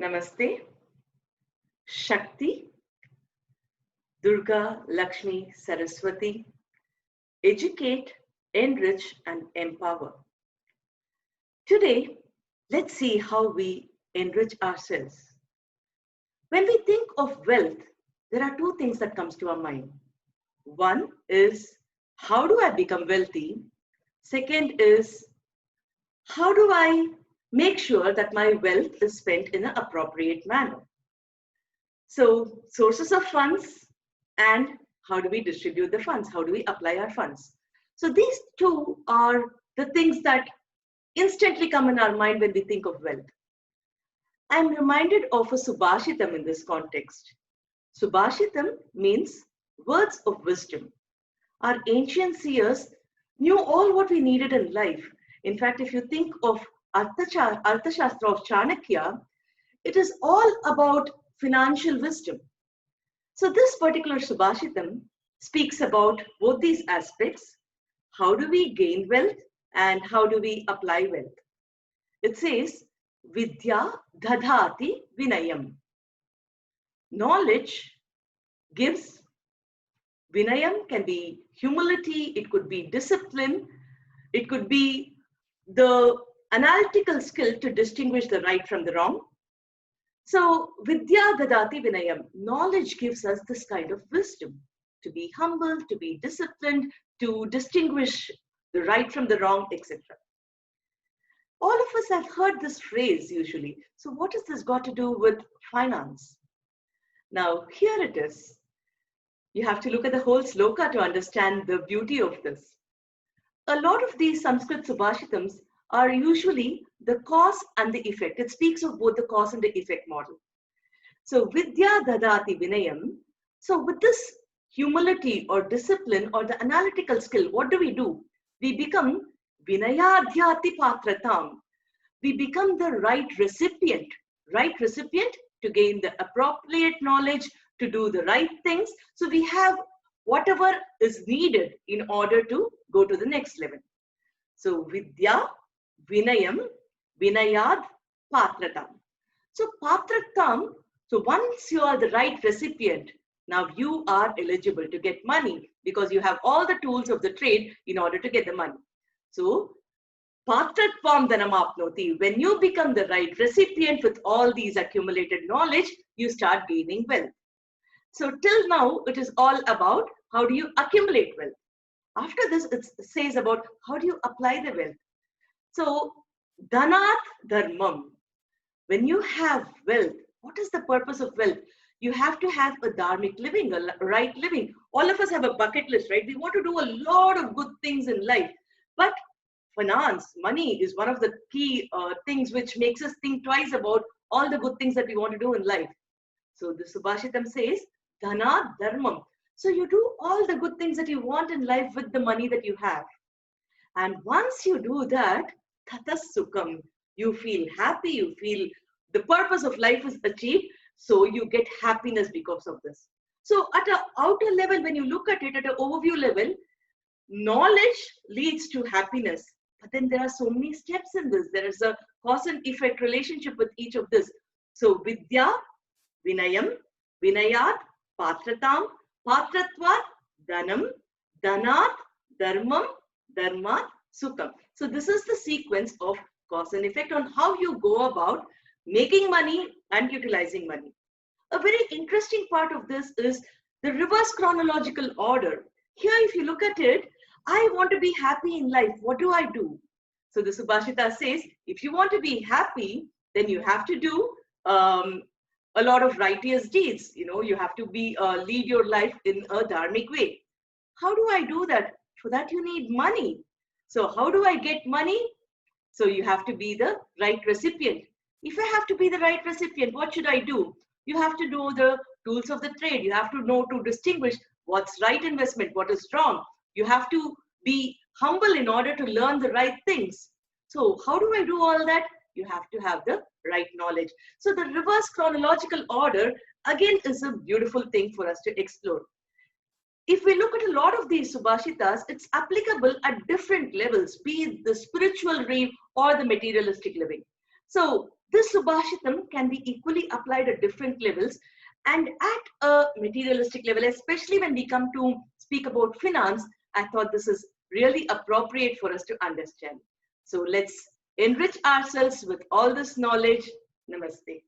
Namaste, Shakti, Durga, Lakshmi, Saraswati, educate, enrich, and empower. Today, let's see how we enrich ourselves. When we think of wealth, there are two things that comes to our mind. One is, how do I become wealthy? Second is, how do I make sure that my wealth is spent in an appropriate manner? So, sources of funds and how do we distribute the funds? How do we apply our funds? So, these two are the things that instantly come in our mind when we think of wealth. I'm reminded of a Subhashitam in this context. Subhashitam means words of wisdom. Our ancient seers knew all what we needed in life. In fact, if you think of Arthashastra of Chanakya, it is all about financial wisdom. So this particular Subhashitam speaks about both these aspects. How do we gain wealth and how do we apply wealth? It says, Vidya dadhati vinayam. Knowledge gives. Vinayam can be humility, it could be discipline, it could be the analytical skill to distinguish the right from the wrong. So, Vidya dadati vinayam, knowledge gives us this kind of wisdom to be humble, to be disciplined, to distinguish the right from the wrong, etc. All of us have heard this phrase usually. So, what has this got to do with finance? Now, here it is. You have to look at the whole sloka to understand the beauty of this. A lot of these Sanskrit Subhashitams are usually the cause and the effect. It speaks of both the cause and the effect model. So, Vidya dadati vinayam. So, with this humility or discipline or the analytical skill, what do? We become vinayadhyati patratam. We become the right recipient to gain the appropriate knowledge, to do the right things. So, we have whatever is needed in order to go to the next level. So, Vidya, Vinayam, Vinayad, Patratam. So, Patratam, so once you are the right recipient, now you are eligible to get money because you have all the tools of the trade in order to get the money. So, Patratvam dhanamapnoti, when you become the right recipient with all these accumulated knowledge, you start gaining wealth. So, till now, it is all about how do you accumulate wealth. After this, it says about how do you apply the wealth. So, dhanat dharmam. When you have wealth, what is the purpose of wealth? You have to have a dharmic living, a right living. All of us have a bucket list, right? We want to do a lot of good things in life. But finance, money is one of the key things which makes us think twice about all the good things that we want to do in life. So the Subhashitam says, dhanat dharmam. So you do all the good things that you want in life with the money that you have. And once you do that, tatas sukham, you feel happy, you feel the purpose of life is achieved, so you get happiness because of this. So at an outer level, when you look at it at an overview level, knowledge leads to happiness. But then there are so many steps in this. There is a cause and effect relationship with each of this. So Vidya, Vinayam, Vinayat, Patratam, Patratvat, Dhanam, Dhanat, Dharmam, Dharmat, Sukham. So this is the sequence of cause and effect on how you go about making money and utilizing money. A very interesting part of this is the reverse chronological order. Here, if you look at it, I want to be happy in life. What do I do? So the Subhashita says, if you want to be happy, then you have to do a lot of righteous deeds. You know, you have to be lead your life in a dharmic way. How do I do that? For that, you need money. So how do I get money? So you have to be the right recipient. If I have to be the right recipient, what should I do? You have to know the tools of the trade. You have to know to distinguish what's right investment, what is wrong. You have to be humble in order to learn the right things. So how do I do all that? You have to have the right knowledge. So the reverse chronological order, again, is a beautiful thing for us to explore. If we look at a lot of these Subhashitas, it's applicable at different levels, be it the spiritual realm or the materialistic living. So This Subhashitam can be equally applied at different levels and at a materialistic level, especially when we come to speak about finance. I thought this is really appropriate for us to understand. So let's enrich ourselves with all this knowledge. Namaste.